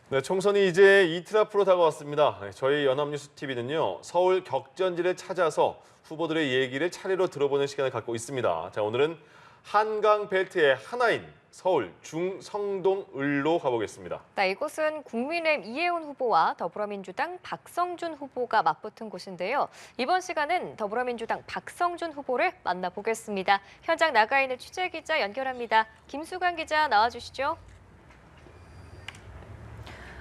네, 총선이 이제 이틀 앞으로 다가왔습니다. 저희 연합뉴스TV는요, 서울 격전지를 찾아서 후보들의 얘기를 차례로 들어보는 시간을 갖고 있습니다. 자, 오늘은 한강 벨트의 하나인 서울 중성동을로 가보겠습니다. 네, 이곳은 국민의힘 이해훈 후보와 더불어민주당 박성준 후보가 맞붙은 곳인데요. 이번 시간은 더불어민주당 박성준 후보를 만나보겠습니다. 현장 나가 있는 취재기자 연결합니다. 김수관 기자 나와주시죠.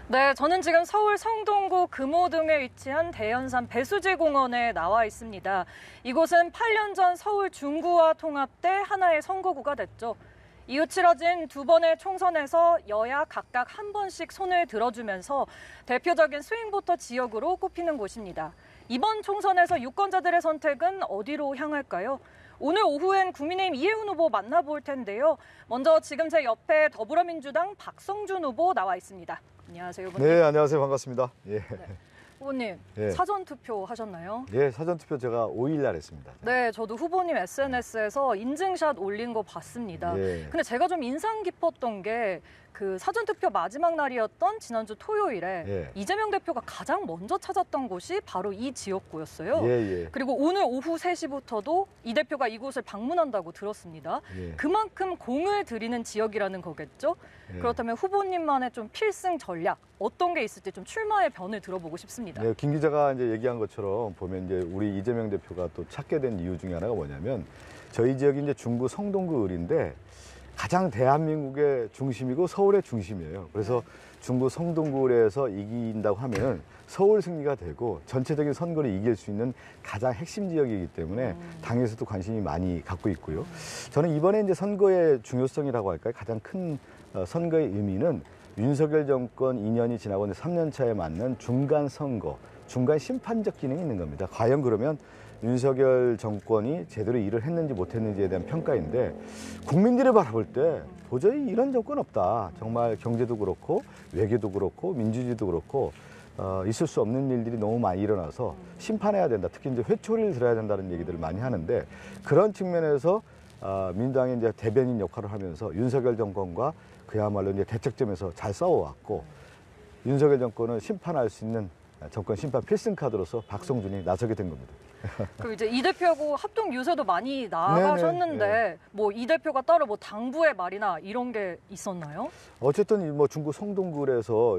네, 저는 지금 서울 성동구 금호동에 위치한 대연산 배수지 공원에 나와 있습니다. 이곳은 8년 전 서울 중구와 통합돼 하나의 선거구가 됐죠. 이후 치러진 두 번의 총선에서 여야 각각 한 번씩 손을 들어주면서 대표적인 스윙보터 지역으로 꼽히는 곳입니다. 이번 총선에서 유권자들의 선택은 어디로 향할까요? 오늘 오후엔 국민의힘 이해훈 후보 만나볼 텐데요. 먼저 지금 제 옆에 더불어민주당 박성준 후보 나와 있습니다. 안녕하세요, 후보님. 네, 안녕하세요. 반갑습니다. 예. 네. 후보님, 예. 사전투표 하셨나요? 예, 사전투표 제가 5일 날 했습니다. 네, 저도 후보님 SNS에서 인증샷 올린 거 봤습니다. 예. 근데 제가 좀 인상 깊었던 게 그 사전투표 마지막 날이었던 지난주 토요일에 예. 이재명 대표가 가장 먼저 찾았던 곳이 바로 이 지역구였어요. 예, 예. 그리고 오늘 오후 3시부터도 이 대표가 이곳을 방문한다고 들었습니다. 예. 그만큼 공을 들이는 지역이라는 거겠죠? 예. 그렇다면 후보님만의 좀 필승 전략, 어떤 게 있을지 좀 출마의 변을 들어보고 싶습니다. 네, 김 기자가 이제 얘기한 것처럼 보면 이제 우리 이재명 대표가 또 찾게 된 이유 중에 하나가 뭐냐면 저희 지역이 이제 중구 성동구 을인데 가장 대한민국의 중심이고 서울의 중심이에요. 그래서 중구 성동구에서 이긴다고 하면 서울 승리가 되고 전체적인 선거를 이길 수 있는 가장 핵심 지역이기 때문에 당에서도 관심이 많이 갖고 있고요. 저는 이번에 이제 선거의 중요성이라고 할까요? 가장 큰 선거의 의미는 윤석열 정권 2년이 지나고 이제 3년 차에 맞는 중간 선거, 중간 심판적 기능이 있는 겁니다. 과연 그러면 윤석열 정권이 제대로 일을 했는지 못했는지에 대한 평가인데 국민들이 바라볼 때 도저히 이런 정권 없다. 정말 경제도 그렇고 외교도 그렇고 민주주의도 그렇고 있을 수 없는 일들이 너무 많이 일어나서 심판해야 된다. 특히 이제 회초리를 들어야 된다는 얘기들을 많이 하는데 그런 측면에서 민주당의 이제 대변인 역할을 하면서 윤석열 정권과 그야말로 이제 대척점에서 잘 싸워왔고 윤석열 정권을 심판할 수 있는 정권 심판 필승 카드로서 박성준이 나서게 된 겁니다. 그 이제 이 대표하고 합동 유세도 많이 나가셨는데 네네. 뭐 이 대표가 따로 뭐 당부의 말이나 이런 게 있었나요? 어쨌든 뭐 중구 성동구에서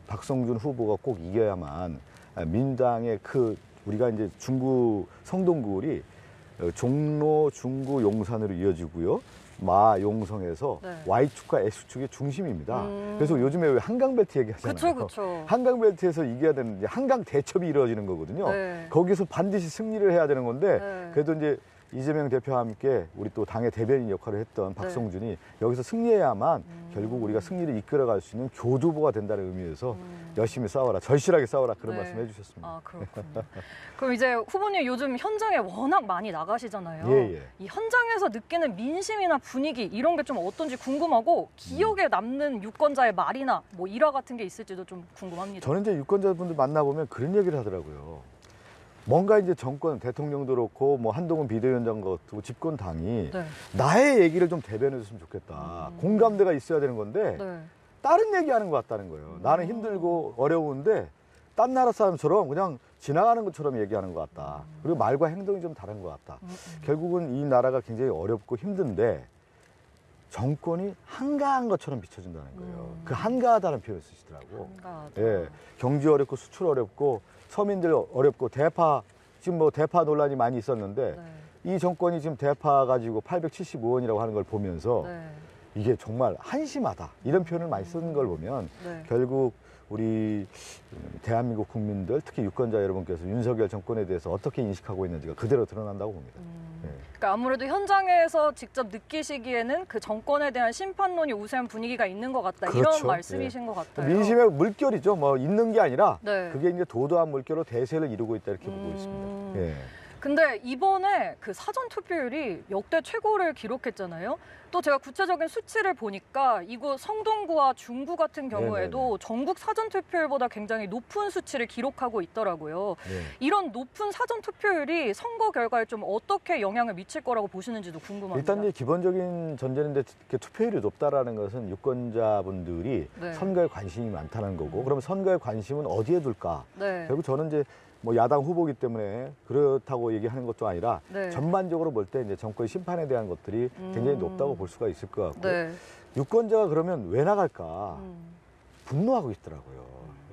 박성준 후보가 꼭 이겨야만 민주당의 우리가 이제 중구 성동구이 종로, 중구, 용산으로 이어지고요. 용성에서 네. Y축과 X축의 중심입니다. 그래서 요즘에 왜 한강벨트 얘기하잖아요. 그렇죠. 한강벨트에서 이겨야 되는 한강 대첩이 이루어지는 거거든요. 네. 거기서 반드시 승리를 해야 되는 건데 네. 그래도 이제 이재명 대표와 함께 우리 또 당의 대변인 역할을 했던 박성준이 여기서 승리해야만 결국 우리가 승리를 이끌어갈 수 있는 교두보가 된다는 의미에서 열심히 싸워라, 절실하게 싸워라 그런 네. 말씀 해주셨습니다. 아, 그렇군요. 그럼 이제 후보님 요즘 현장에 워낙 많이 나가시잖아요. 예, 예. 이 현장에서 느끼는 민심이나 분위기 이런 게 좀 어떤지 궁금하고 기억에 남는 유권자의 말이나 뭐 일화 같은 게 있을지도 좀 궁금합니다. 저는 이제 유권자분들 만나보면 그런 얘기를 하더라고요. 뭔가 이제 정권, 대통령도 그렇고 뭐 한동훈 비대위원장 같은 집권당이 네. 나의 얘기를 좀 대변해 줬으면 좋겠다. 공감대가 있어야 되는 건데 네. 다른 얘기하는 것 같다는 거예요. 나는 힘들고 어려운데 딴 나라 사람처럼 그냥 지나가는 것처럼 얘기하는 것 같다. 그리고 말과 행동이 좀 다른 것 같다. 결국은 이 나라가 굉장히 어렵고 힘든데 정권이 한가한 것처럼 비춰진다는 거예요. 그 한가하다는 표현을 쓰시더라고. 한가하다. 예, 경제 어렵고 수출 어렵고 서민들 어렵고 지금 뭐 대파 논란이 많이 있었는데 네. 이 정권이 지금 대파 가지고 875원이라고 하는 걸 보면서 네. 이게 정말 한심하다 이런 표현을 많이 쓰는 걸 보면 네. 결국 우리 대한민국 국민들 특히 유권자 여러분께서 윤석열 정권에 대해서 어떻게 인식하고 있는지가 그대로 드러난다고 봅니다. 예. 그러니까 아무래도 현장에서 직접 느끼시기에는 그 정권에 대한 심판론이 우세한 분위기가 있는 것 같다. 이런 그렇죠. 말씀이신 예. 것 같아요. 민심의 물결이죠. 뭐 있는 게 아니라 네. 그게 이제 도도한 물결로 대세를 이루고 있다 이렇게 보고 있습니다. 예. 근데 이번에 그 사전 투표율이 역대 최고를 기록했잖아요. 또 제가 구체적인 수치를 보니까 이곳 성동구와 중구 같은 경우에도 전국 사전 투표율보다 굉장히 높은 수치를 기록하고 있더라고요. 네. 이런 높은 사전 투표율이 선거 결과에 좀 어떻게 영향을 미칠 거라고 보시는지도 궁금합니다. 일단 이제 기본적인 전제인데 이렇게 투표율이 높다라는 것은 유권자분들이 네. 선거에 관심이 많다는 거고, 그럼 선거에 관심은 어디에 둘까? 네. 결국 저는 이제 뭐 야당 후보기 때문에 그렇다고 얘기하는 것도 아니라 네. 전반적으로 볼 때 이제 정권 심판에 대한 것들이 굉장히 높다고 볼 수가 있을 것 같고, 네. 유권자가 그러면 왜 나갈까 분노하고 있더라고요.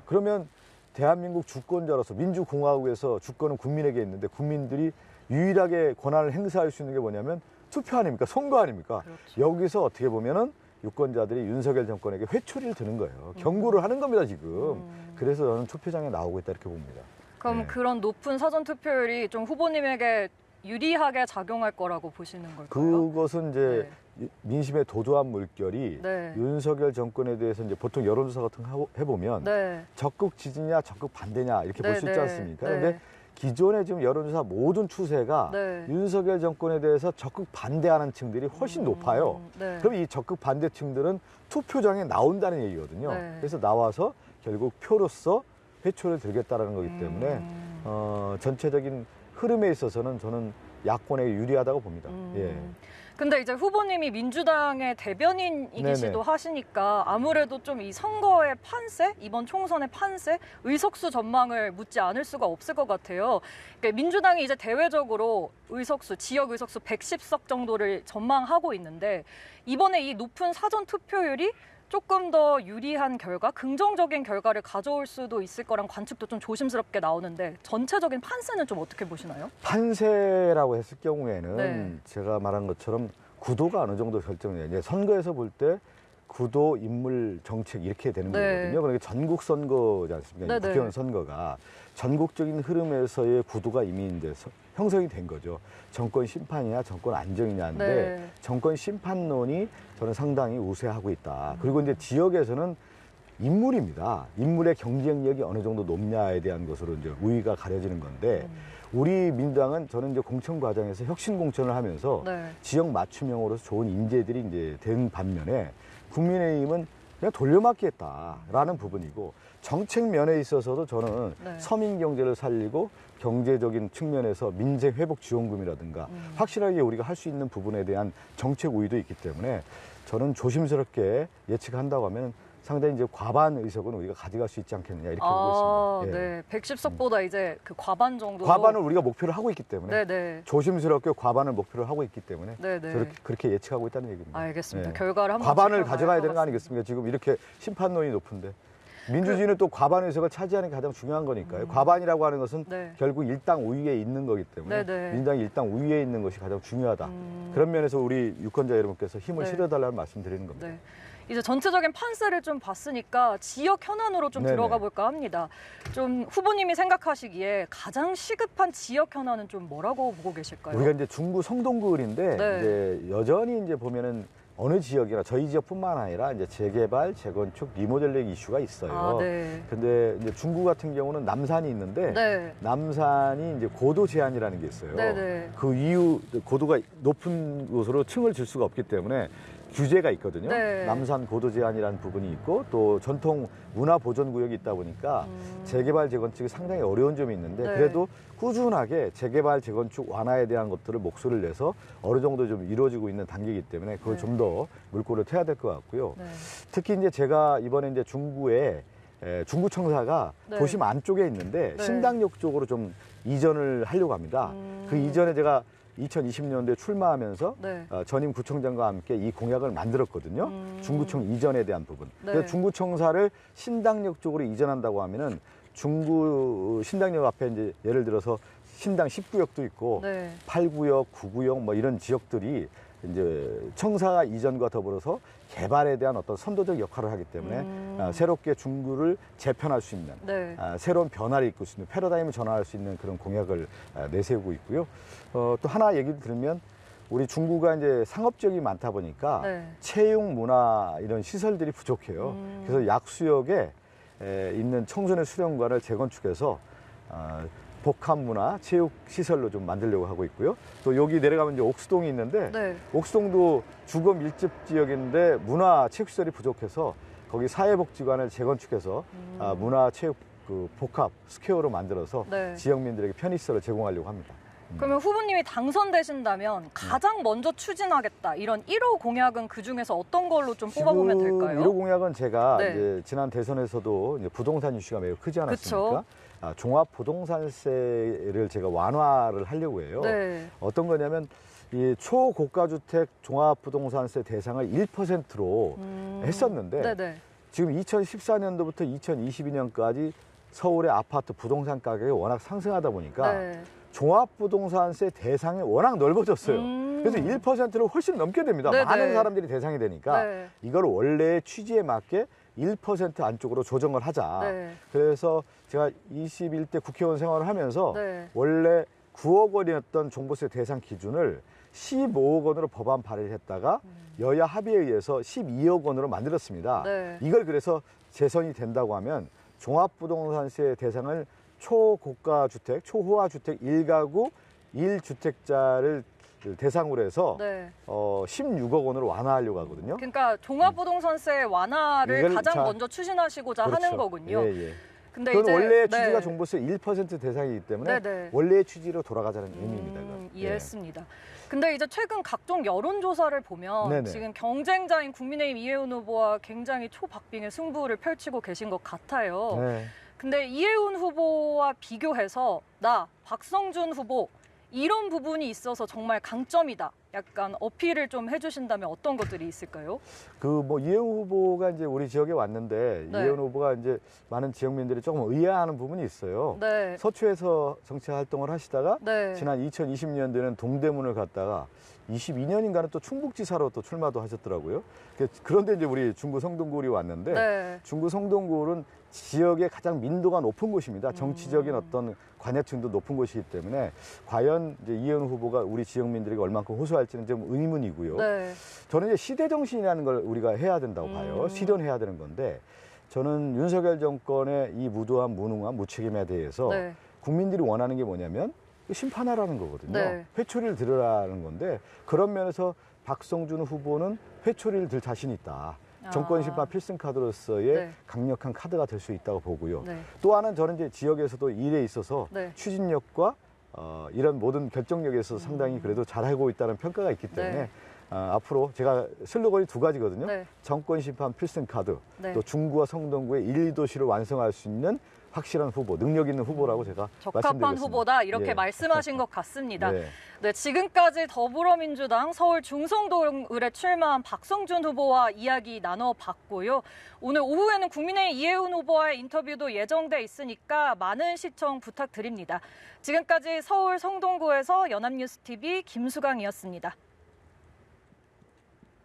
그러면 대한민국 주권자로서 민주공화국에서 주권은 국민에게 있는데 국민들이 유일하게 권한을 행사할 수 있는 게 뭐냐면 투표 아닙니까? 선거 아닙니까? 그렇죠. 여기서 어떻게 보면은 유권자들이 윤석열 정권에게 회초리를 드는 거예요. 경고를 하는 겁니다, 지금. 그래서 저는 투표장에 나오고 있다 이렇게 봅니다. 그럼 네. 그런 높은 사전 투표율이 좀 후보님에게 유리하게 작용할 거라고 보시는 걸까요? 그것은 이제 민심의 도도한 물결이 네. 윤석열 정권에 대해서 이제 보통 여론조사 같은 거 해보면 네. 적극 지지냐 적극 반대냐 이렇게 볼 수 있지 않습니까? 네. 그런데 기존의 지금 여론조사 모든 추세가 네. 윤석열 정권에 대해서 적극 반대하는 층들이 훨씬 높아요. 네. 그럼 이 적극 반대층들은 투표장에 나온다는 얘기거든요. 네. 그래서 나와서 결국 표로서 회초리를 들겠다라는 거기 때문에 전체적인 흐름에 있어서는 저는 야권에 유리하다고 봅니다. 예. 근데 이제 후보님이 민주당의 대변인이기도 네네. 하시니까 아무래도 좀 이 선거의 판세, 이번 총선의 판세, 의석수 전망을 묻지 않을 수가 없을 것 같아요. 그러니까 민주당이 이제 대외적으로 의석수, 지역 의석수 110석 정도를 전망하고 있는데 이번에 이 높은 사전 투표율이 조금 더 유리한 결과, 긍정적인 결과를 가져올 수도 있을 거란 관측도 좀 조심스럽게 나오는데 전체적인 판세는 좀 어떻게 보시나요? 판세라고 했을 경우에는 네. 제가 말한 것처럼 구도가 어느 정도 결정돼요. 이제 선거에서 볼 때 구도, 인물, 정책 이렇게 되는 네. 거거든요. 그러니까 전국 선거지 않습니까? 네네. 국회의원 선거가 전국적인 흐름에서의 구도가 이미 이제 형성이 된 거죠. 정권 심판이냐 정권 안정이냐인데 네. 정권 심판론이 저는 상당히 우세하고 있다. 그리고 이제 지역에서는 인물입니다. 인물의 경쟁력이 어느 정도 높냐에 대한 것으로 이제 우위가 가려지는 건데 우리 민주당은 저는 이제 공천 과정에서 혁신 공천을 하면서 네. 지역 맞춤형으로서 좋은 인재들이 이제 된 반면에 국민의힘은 그냥 돌려막기했다라는 부분이고 정책 면에 있어서도 저는 네. 서민 경제를 살리고 경제적인 측면에서 민생 회복 지원금이라든가 확실하게 우리가 할 수 있는 부분에 대한 정책 우위도 있기 때문에 저는 조심스럽게 예측한다고 하면 상당히 이제 과반 의석은 우리가 가져갈 수 있지 않겠느냐 이렇게 보고 있습니다. 예. 네. 110석보다 이제 그 과반 정도. 과반을 우리가 목표를 하고 있기 때문에 네네. 조심스럽게 과반을 목표를 하고 있기 때문에 네네. 그렇게 예측하고 있다는 얘기입니다. 알겠습니다. 예. 결과를 한번 과반을 지켜봐야 가져가야 할 되는 것 거 아니겠습니까? 지금 이렇게 심판론이 높은데 민주주의는 또 과반 의석을 차지하는 게 가장 중요한 거니까요. 과반이라고 하는 것은 네. 결국 일당 우위에 있는 거기 때문에 네네. 민주당이 일당 우위에 있는 것이 가장 중요하다. 그런 면에서 우리 유권자 여러분께서 힘을 네. 실어달라는 말씀 드리는 겁니다. 네. 이제 전체적인 판세를 좀 봤으니까 지역 현안으로 좀 네네. 들어가 볼까 합니다. 좀 후보님이 생각하시기에 가장 시급한 지역 현안은 좀 뭐라고 보고 계실까요? 우리가 이제 중구 성동구을인데 네. 이제 여전히 이제 보면은 어느 지역이나 저희 지역뿐만 아니라 이제 재개발, 재건축, 리모델링 이슈가 있어요. 아, 네. 근데 이제 중구 같은 경우는 남산이 있는데 네. 남산이 이제 고도 제한이라는 게 있어요. 네네. 그 이유 고도가 높은 곳으로 층을 질 수가 없기 때문에 규제가 있거든요. 네. 남산 고도 제한이라는 부분이 있고 또 전통 문화 보존 구역이 있다 보니까 재개발 재건축이 상당히 어려운 점이 있는데 네. 그래도 꾸준하게 재개발 재건축 완화에 대한 것들을 목소리를 내서 어느 정도 좀 이루어지고 있는 단계이기 때문에 그걸 네. 좀 더 물꼬를 트야 될 것 같고요. 네. 특히 이제 제가 이번에 이제 중구에 중구청사가 네. 도심 안쪽에 있는데 네. 신당역 쪽으로 좀 이전을 하려고 합니다. 그 이전에 제가 2020년도에 출마하면서 네. 전임 구청장과 함께 이 공약을 만들었거든요. 중구청 이전에 대한 부분. 네. 그래서 중구청사를 신당역 쪽으로 이전한다고 하면은 중구 신당역 앞에 이제 예를 들어서 신당 10구역도 있고 네. 8구역, 9구역 뭐 이런 지역들이 이제 청사 이전과 더불어서 개발에 대한 어떤 선도적 역할을 하기 때문에 새롭게 중구를 재편할 수 있는 네. 새로운 변화를 이끌 수 있는 패러다임을 전환할 수 있는 그런 공약을 내세우고 있고요. 또 하나 얘기를 들으면 우리 중구가 이제 상업지역이 많다 보니까 네. 체육, 문화 이런 시설들이 부족해요. 그래서 약수역에 있는 청소년 수련관을 재건축해서 복합문화 체육 시설로 좀 만들려고 하고 있고요. 또 여기 내려가면 이제 옥수동이 있는데 네. 옥수동도 주거 밀집 지역인데 문화 체육 시설이 부족해서 거기 사회복지관을 재건축해서 문화 체육 그 복합 스퀘어로 만들어서 네. 지역민들에게 편의시설을 제공하려고 합니다. 그러면 후보님이 당선되신다면 가장 먼저 추진하겠다 이런 1호 공약은 그 중에서 어떤 걸로 좀 뽑아보면 될까요? 1호 공약은 제가 네. 이제 지난 대선에서도 이제 부동산 이슈가 매우 크지 않았습니까? 그쵸. 종합 부동산세를 제가 완화를 하려고 해요. 네. 어떤 거냐면 이 초고가 주택 종합 부동산세 대상을 1%로 했었는데 네네. 지금 2014년도부터 2022년까지 서울의 아파트 부동산 가격이 워낙 상승하다 보니까 네. 종합부동산세 대상이 워낙 넓어졌어요. 그래서 1%를 훨씬 넘게 됩니다. 네네. 많은 사람들이 대상이 되니까 네. 이걸 원래의 취지에 맞게 1% 안쪽으로 조정을 하자. 네. 그래서 제가 21대 국회의원 생활을 하면서 네. 원래 9억 원이었던 종부세 대상 기준을 15억 원으로 법안 발의를 했다가 여야 합의에 의해서 12억 원으로 만들었습니다. 네. 이걸 그래서 재선이 된다고 하면 종합부동산세 대상을 초고가 주택, 초호화 주택 1가구 1주택자를 대상으로 해서 네. 16억 원으로 완화하려고 하거든요. 그러니까 종합부동산세 완화를 이걸 가장 자- 먼저 추진하시고자 하는 그렇죠. 거군요. 예, 예. 근데 그건 이제 원래 네. 취지가 종부세 1% 대상이기 때문에 네네. 원래의 취지로 돌아가자는 의미입니다. 그건. 이해했습니다. 근데 이제 최근 각종 여론조사를 보면 네네. 지금 경쟁자인 국민의힘 이해훈 후보와 굉장히 초박빙의 승부를 펼치고 계신 것 같아요. 네. 근데 이해훈 후보와 비교해서 나 박성준 후보 이런 부분이 있어서 정말 강점이다. 약간 어필을 좀 해주신다면 어떤 것들이 있을까요? 그 뭐 이해훈 후보가 이제 우리 지역에 왔는데 네. 이해훈 후보가 이제 많은 지역민들이 조금 의아해하는 부분이 있어요. 네. 서초에서 정치 활동을 하시다가 네. 지난 2020년도에는 동대문을 갔다가 22년인가는 또 충북지사로 또 출마도 하셨더라고요. 그런데 이제 우리 중구 성동구리 왔는데 네. 중구 성동구는 지역의 가장 민도가 높은 곳입니다. 정치적인 어떤 관여층도 높은 곳이기 때문에 과연 이제 이해훈 후보가 우리 지역민들에게 얼만큼 호소할지는 좀 의문이고요. 네. 저는 이제 시대 정신이라는 걸 우리가 해야 된다고 봐요. 실현해야 되는 건데 저는 윤석열 정권의 이 무도한 무능한 무책임에 대해서 네. 국민들이 원하는 게 뭐냐면 심판하라는 거거든요. 네. 회초리를 들으라는 건데 그런 면에서 박성준 후보는 회초리를 들 자신이 있다. 정권 심판 필승 카드로서의 네. 강력한 카드가 될 수 있다고 보고요. 네. 또 하나는 저는 이제 지역에서도 일에 있어서 네. 추진력과 이런 모든 결정력에 있어서 상당히 그래도 잘하고 있다는 평가가 있기 때문에 네. 앞으로 제가 슬로건이 두 가지거든요. 네. 정권 심판 필승 카드, 네. 또 중구와 성동구의 1, 2도시를 완성할 수 있는 확실한 후보, 능력 있는 후보라고 제가 적합한 말씀드리겠습니다. 후보다 이렇게 예. 말씀하신 것 같습니다. 네. 네, 지금까지 더불어민주당 서울 중성동을에 출마한 박성준 후보와 이야기 나눠봤고요. 오늘 오후에는 국민의힘 이해훈 후보와의 인터뷰도 예정돼 있으니까 많은 시청 부탁드립니다. 지금까지 서울 성동구에서 연합뉴스TV 김수강이었습니다.